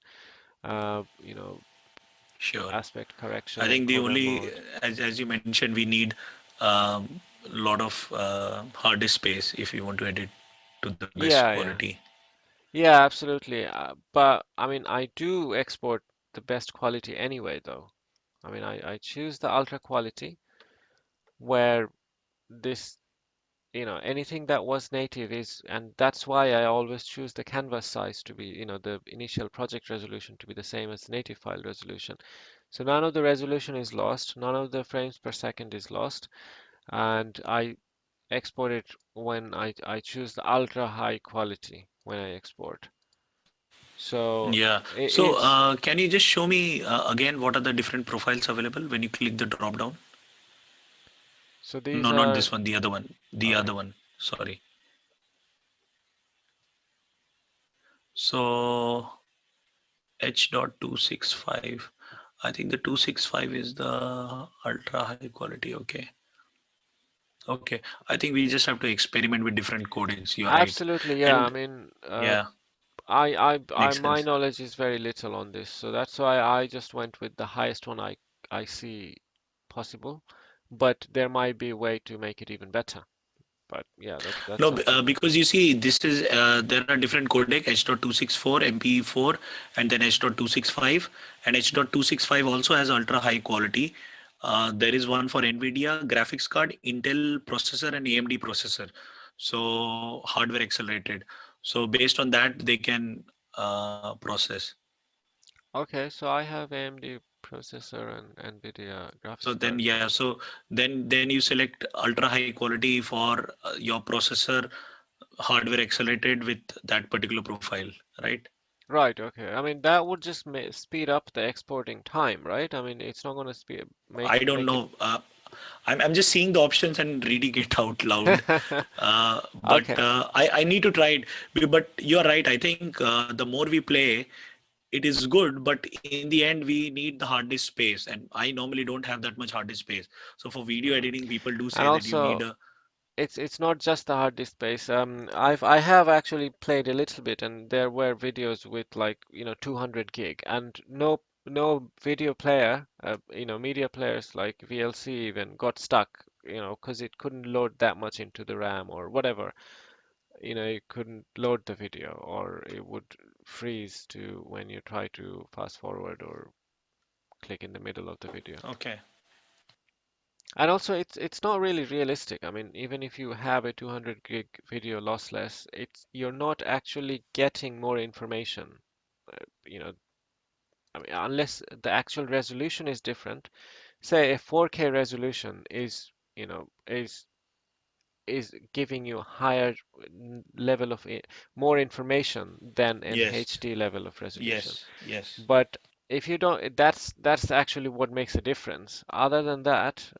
Sure. Aspect correction, I think the encoder only, mode. as you mentioned, we need a lot of hard disk space if we want to edit to the best Yeah, yeah, quality. yeah, absolutely. But I mean, I do export the best quality anyway, though. I mean, I choose the ultra quality where this anything that was native is, and that's why I always choose the canvas size to be, the initial project resolution to be the same as native file resolution. So none of the resolution is lost, none of the frames per second is lost, and I export it when I choose the ultra high quality when I export. So Yeah. it So is, can you just show me again what are the different profiles available when you click the drop down? so No, these not are, this one. The other one. The okay. other one. Sorry. So H.265. I think the 265 is the ultra high quality. Okay. Okay. I think we just have to experiment with different codings. You're right. Absolutely, yeah. I And mean, yeah, I makes my sense. knowledge is very little on this, so that's why I just went with the highest one I see possible. But there might be a way to make it even better. But yeah, that's No, something that. because you see, this is there are different codec H.264, MPE4, and then H.265, and H.265 also has ultra high quality. There is one for NVIDIA graphics card, Intel processor, and AMD processor. So hardware accelerated. So based on that, they can process. Okay, so I have AMD processor and NVIDIA So graphics then, card. yeah, so then you select ultra high quality for your processor, hardware accelerated with that particular profile, right? Right, okay. I mean, that would just speed up the exporting time, right? I mean, it's not going to I don't make it. know. I'm just seeing the options and reading it out loud. But Okay. I need to try it. But you're right. I think the more we play, it is good. But in the end, we need the hard disk space, and I normally don't have that much hard disk space. So for video Mm. editing, people do And say that you need also, a. it's not just the hard disk space. I have actually played a little bit, and there were videos with like 200 gig, and no video player, media players like VLC even got stuck, because it couldn't load that much into the RAM or whatever. It couldn't load the video, or it would freeze to when you try to fast forward or click in the middle of the video. Okay. And also, it's not really realistic. I mean, even if you have a 200 gig video lossless, you're not actually getting more information. You know, I mean, unless the actual resolution is different. Say a 4K resolution is giving you higher level of more information than an Yes. HD level of resolution. Yes. Yes. But if you don't, that's actually what makes a difference. Other than that,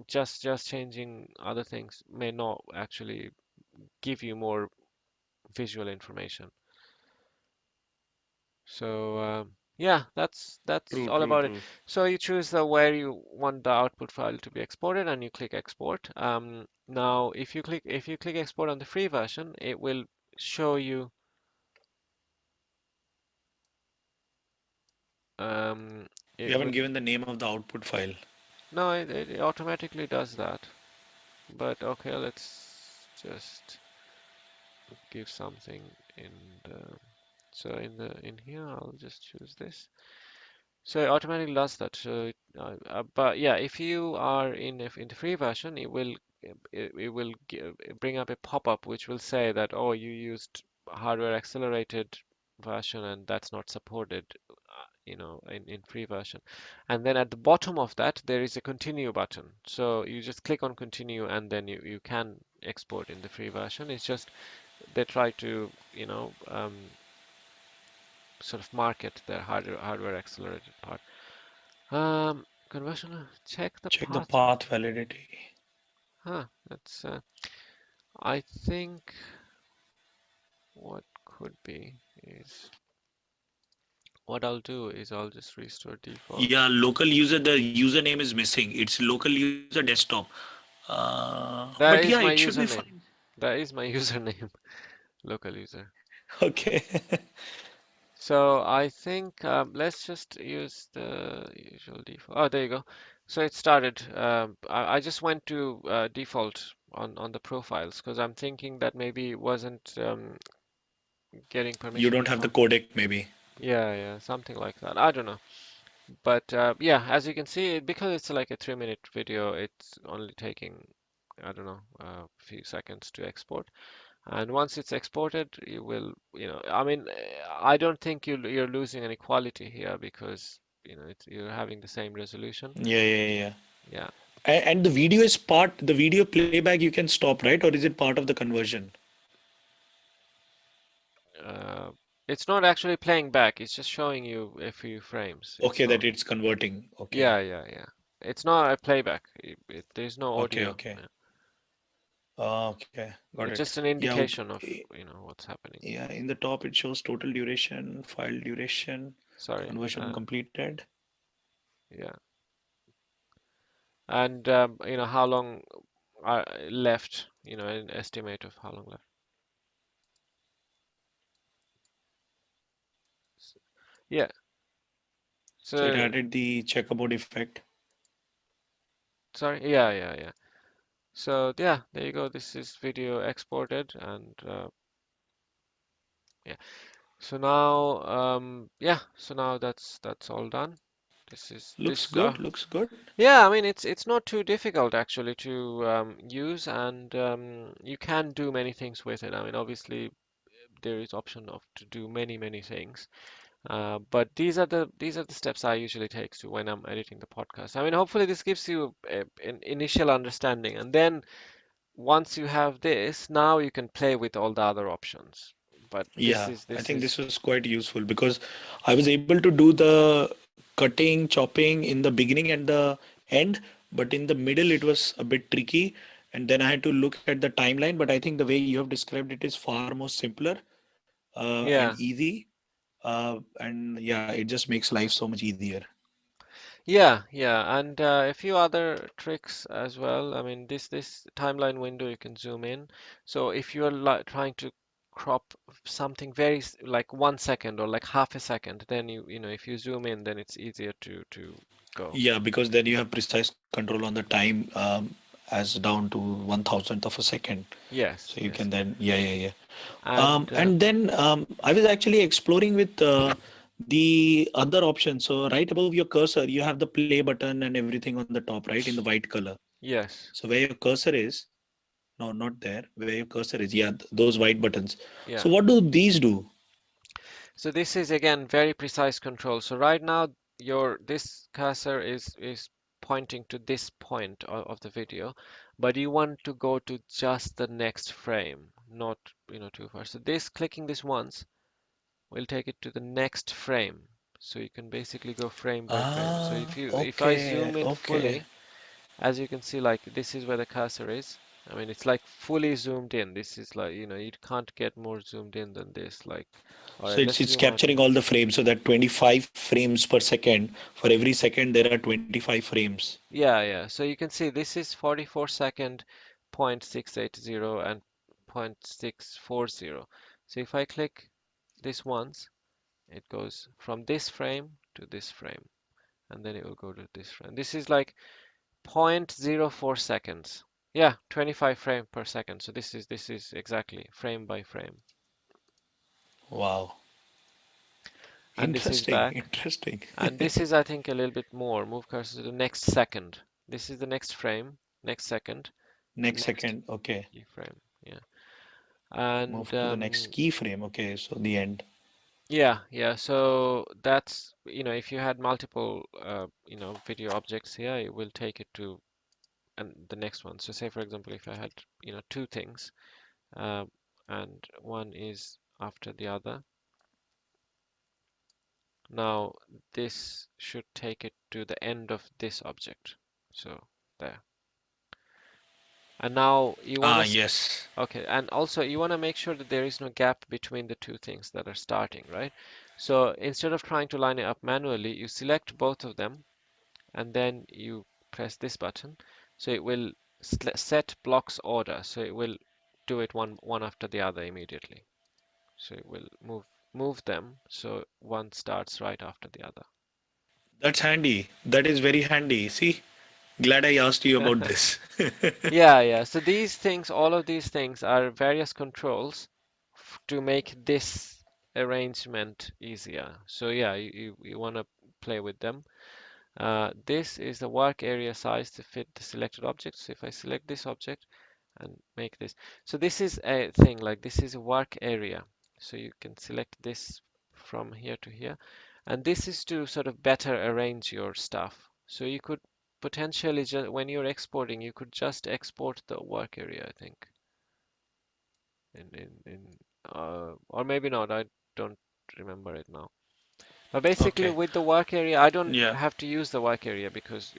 just changing other things may not actually give you more visual information. So yeah, that's True. all True. about it. True. So you choose where you want the output file to be exported, and you click export. Now, if you click export on the free version, it will show you. Um, You it haven't will given the name of the output file. No, it automatically does that. But okay, let's just give something in the so in here I'll just choose this. So it automatically does that. But yeah, if you are in the free version, it will bring up a pop-up which will say that, oh, you used hardware accelerated version and that's not supported, in free version. And then at the bottom of that there is a continue button. So you just click on continue and then you can export in the free version. It's just they try to, sort of market their hardware accelerated part. Conversion, check the Check the path. path validity. Huh, I think what could be is what I'll do is I'll just restore default. Yeah, local user, the username is missing. It's local user desktop. But yeah, That it is my should be username. fine. That is my username, local user. Okay. So I think let's just use the usual default. Oh, there you go. So it started. I just went to default on the profiles because I'm thinking that maybe it wasn't getting You permission don't have the from. codec, maybe. Yeah, yeah, something like that. I don't know. But yeah, as you can see, because it's like a 3-minute video, it's only taking, I don't know, a few seconds to export. And once it's exported, you will, I mean, I don't think you're losing any quality here because, you're having the same resolution. Yeah, yeah, yeah. Yeah. And the video is part, the video playback you can stop, right? Or is it part of the conversion? Uh, it's not actually playing back. It's just showing you a few frames. Okay, It's that not. it's converting. Okay. Yeah, yeah, yeah. It's not a playback. There's no Okay, audio. okay. Yeah. Okay, got It's it. just an Yeah, indication of, what's happening. yeah, in the top it shows total duration, file duration, Sorry. conversion completed. Yeah. And how long are left, an estimate of how long left. S- Yeah. So it So, added the checkerboard effect. sorry. Yeah, yeah, yeah. So, yeah, there you go. This is video exported and yeah. So now, so now that's all done. This is Looks this good, looks good. Yeah, I mean it's not too difficult actually to use, and you can do many things with it. I mean, obviously there is option of to do many things. But these are the steps I usually take to when I'm editing the podcast. I mean, hopefully this gives you an initial understanding, and then once you have this, now you can play with all the other options. But this Yeah, is I this think is this was quite useful because I was able to do the cutting, chopping in the beginning and the end, but in the middle it was a bit tricky. And then I had to look at the timeline. But I think the way you have described it is far more simpler and Yeah. easy. And yeah, it just makes life so much easier. Yeah, yeah, and a few other tricks as well. I mean, this timeline window you can zoom in. So if you're like trying to crop something very like 1 second or like half a second, then you know if you zoom in, then it's easier to go. Yeah, because then you have precise control on the time as down to 1,000th of a second. So Yes, you can yes, then, yeah, yeah, yeah. and And then I was actually exploring with the other option. So right above your cursor, you have the play button and everything on the top, right, in the white color. yes, So where your cursor is, no, not there, where your cursor is, yeah, those white buttons. So yeah. what do these do? So this is again very precise control. So right now your this cursor is pointing to this point of the video, but you want to go to just the next frame, not too far. So this clicking this once will take it to the next frame. So you can basically go frame by frame. So Ah, if I okay, zoom in okay. fully, as you can see, like this is where the cursor is. I mean, it's like fully zoomed in. This is like, you can't get more zoomed in than this. Like, all So right, it's let's it's zoom out. capturing all the frames, so that 25 frames per second. For every second, there are 25 frames. Yeah, yeah. So you can see this is 44 second 0.680 and 0.640. So if I click this once, it goes from this frame to this frame, and then it will go to this frame. This is like 0.04 seconds. Yeah, 25 frame per second. So this is exactly frame by frame. Wow. And this is Interesting, back. interesting. And this is, I think, a little bit more. Move cursor to the next second. This is the next frame, next second, Next next second, okay. keyframe. Yeah. And Move to the next keyframe. Okay, so the end. yeah, yeah. So that's, if you had multiple, video objects here, it will take it to the next one. So say, for example, if I had, two things, uh, and one is after the other. Now this should take it to the end of this object. So there. And now you want Ah, to, yes. okay, and also you want to make sure that there is no gap between the two things that are starting, right? So instead of trying to line it up manually, you select both of them and then you press this button. So it will set blocks order. So it will do it one after the other immediately. So it will move them so one starts right after the other. That's handy. That is very handy. See, glad I asked you about this. Yeah, yeah. So these things, all of these things are various controls to make this arrangement easier. So yeah, you want to play with them. This is the work area size to fit the selected object. So if I select this object and make this, so this is a thing like this is a work area. So you can select this from here to here, and this is to sort of better arrange your stuff. So you could potentially just when you're exporting, you could just export the work area, I think, or maybe not. I don't remember it now. But basically, Okay. with the work area, I don't Yeah. have to use the work area because,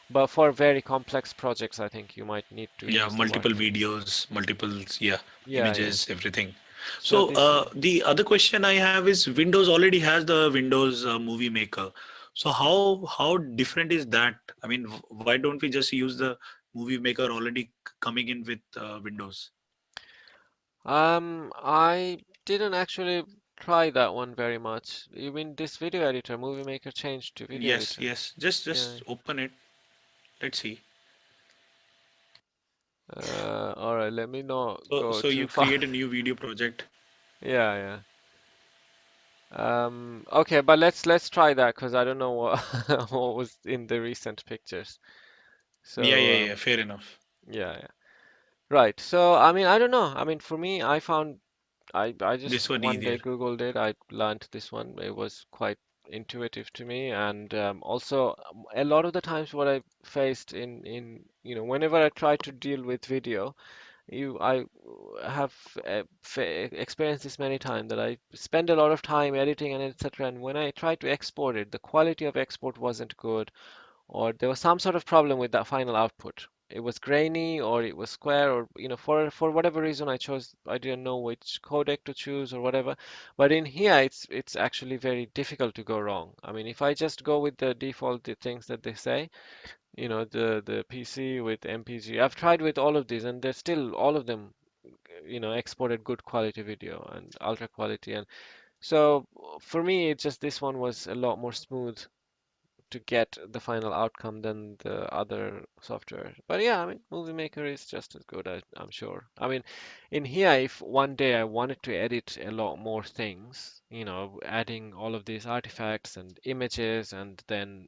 but for very complex projects, I think you might need to Yeah, use the multiple work area. videos, multiple, yeah, Yeah, yeah. images, everything. So So this is, the other question I have is Windows already has the Windows Movie Maker. So how different is that? I mean, why don't we just use the Movie Maker already coming in with Windows? I didn't actually try that one very much. You mean this video editor, Movie Maker changed to video Yes, editor? yes. Just Yeah. open it. Let's see. All right, let me not So go so too you far. create a new video project. Yeah, yeah. Okay, but let's try that because I don't know what what was in the recent pictures. Yeah, So, yeah, yeah. Fair enough. yeah, yeah. Right. So, I mean, I don't know. I mean, for me, I found I This just one one easier. day Googled it. I learned this one. It was quite intuitive to me, and also a lot of the times what I faced in whenever I try to deal with video, I have experienced this many times that I spend a lot of time editing and etc. And when I try to export it, the quality of export wasn't good, or there was some sort of problem with that final output. It was grainy or it was square or for whatever reason I didn't know which codec to choose or whatever. But in here it's actually very difficult to go wrong. I mean, if I just go with the default things that they say, the PC with MPG. I've tried with all of these and they're still all of them, exported good quality video and ultra quality. And so for me, it just this one was a lot more smooth to get the final outcome than the other software. But yeah, I mean, Movie Maker is just as good, I'm sure. I mean, in here, if one day I wanted to edit a lot more things, adding all of these artifacts and images and then,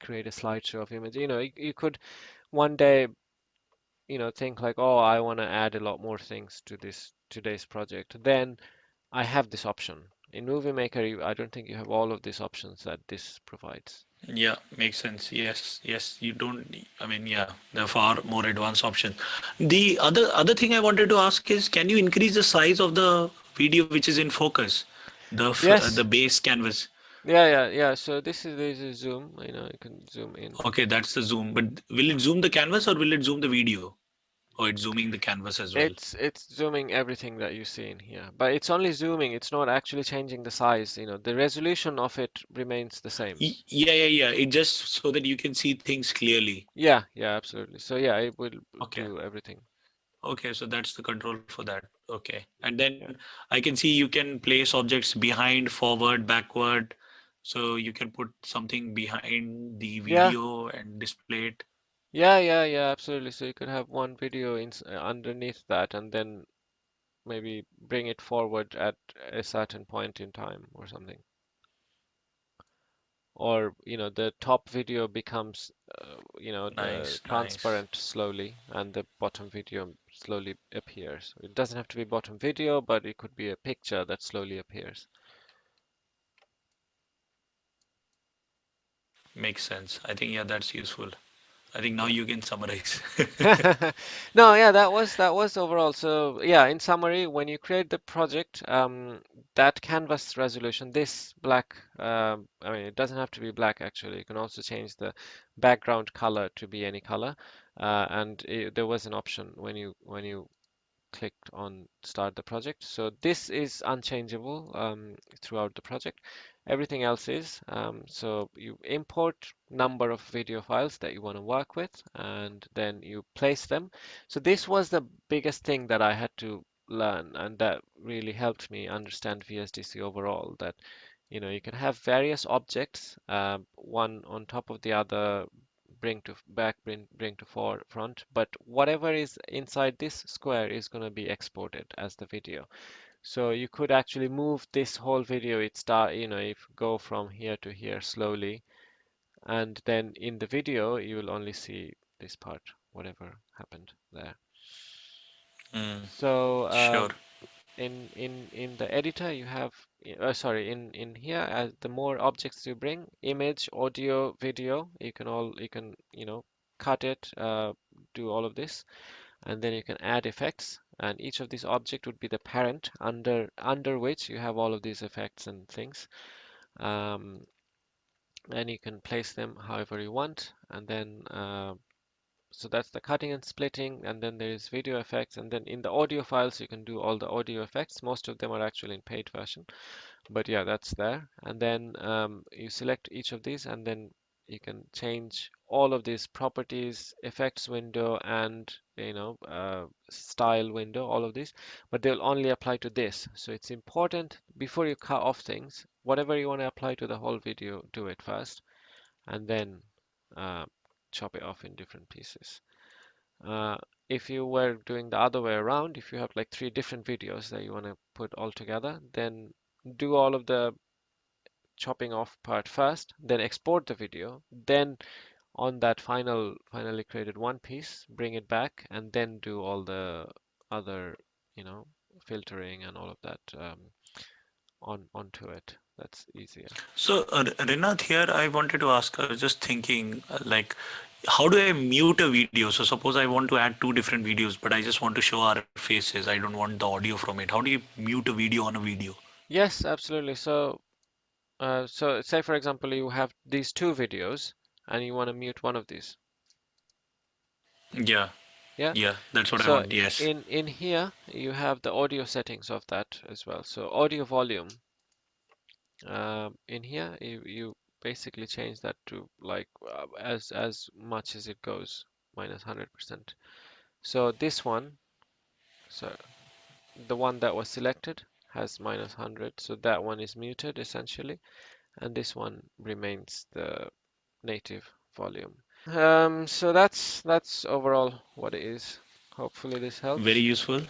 create a slideshow of images, you could one day, think like, oh, I want to add a lot more things to this today's project. Then I have this option. In Movie Maker, I don't think you have all of these options that this provides. Yeah, makes sense. Yes, yes. You don't. I mean, yeah, there are far more advanced options. The other thing I wanted to ask is, can you increase the size of the video which is in focus, the Yes. base canvas? Yeah, yeah, yeah. So this is zoom. You can zoom in. Okay, that's the zoom. But will it zoom the canvas or will it zoom the video? Or it's zooming the canvas as well? It's zooming everything that you see in here, but it's only zooming. It's not actually changing the size. The resolution of it remains the same. Yeah, yeah, yeah. It just so that you can see things clearly. Yeah, yeah, absolutely. So yeah, it will Okay. do everything. Okay, so that's the control for that. Okay. And then Yeah. I can see you can place objects behind, forward, backward. So you can put something behind the Yeah, video and display it. yeah, yeah, yeah, absolutely. So you could have one video underneath that, and then maybe bring it forward at a certain point in time or something. Or the top video becomes the Nice, nice. transparent slowly and the bottom video slowly appears. It doesn't have to be bottom video, but it could be a picture that slowly appears. Makes sense. I think, yeah, that's useful. I think now Yeah. you can summarize. No, yeah, that was overall. So yeah, in summary, when you create the project, that canvas resolution, this black, I mean, it doesn't have to be black actually. You can also change the background color to be any color, and there was an option when you clicked on start the project. So this is unchangeable throughout the project. Everything else is. So you import number of video files that you want to work with, and then you place them. So this was the biggest thing that I had to learn, and that really helped me understand VSDC overall. That you can have various objects, one on top of the other, bring to back, bring to front, but whatever is inside this square is going to be exported as the video. So you could actually move this whole video, if go from here to here slowly, and then in the video you will only see this part, whatever happened there. Mm, So sure. in the editor you have, sorry, in here, as the more objects you bring, image, audio, video, you can cut it, do all of this, and then you can add effects, and each of these object would be the parent under which you have all of these effects and things, um, and you can place them however you want, and then so that's the cutting and splitting, and then there is video effects, and then in the audio files you can do all the audio effects. Most of them are actually in paid version, but yeah, that's there. And then you select each of these, and then you can change all of these properties, effects window, and style window, all of these, but they'll only apply to this. So it's important before you cut off things, whatever you want to apply to the whole video, do it first, and then uh, chop it off in different pieces. Uh, if you were doing the other way around, if you have like three different videos that you want to put all together, then do all of the chopping off part first, then export the video, then on that finally created one piece, bring it back, and then do all the other, you know, filtering and all of that onto it. That's easier. So, Rinath, here I wanted to ask, I was just thinking, like, how do I mute a video? So, suppose I want to add two different videos, but I just want to show our faces. I don't want the audio from it. How do you mute a video on a video? Yes, absolutely. So say for example you have these two videos. and you want to mute one of these. Yeah. Yeah. Yeah. That's what I So want. Yes. in here you have the audio settings of that as well. So audio volume. In here you basically change that to like as much as it goes, minus 100%. So this one, so the one that was selected has minus 100, so that one is muted essentially, and this one remains the native volume. So that's overall what it is. Hopefully this Very helps. useful.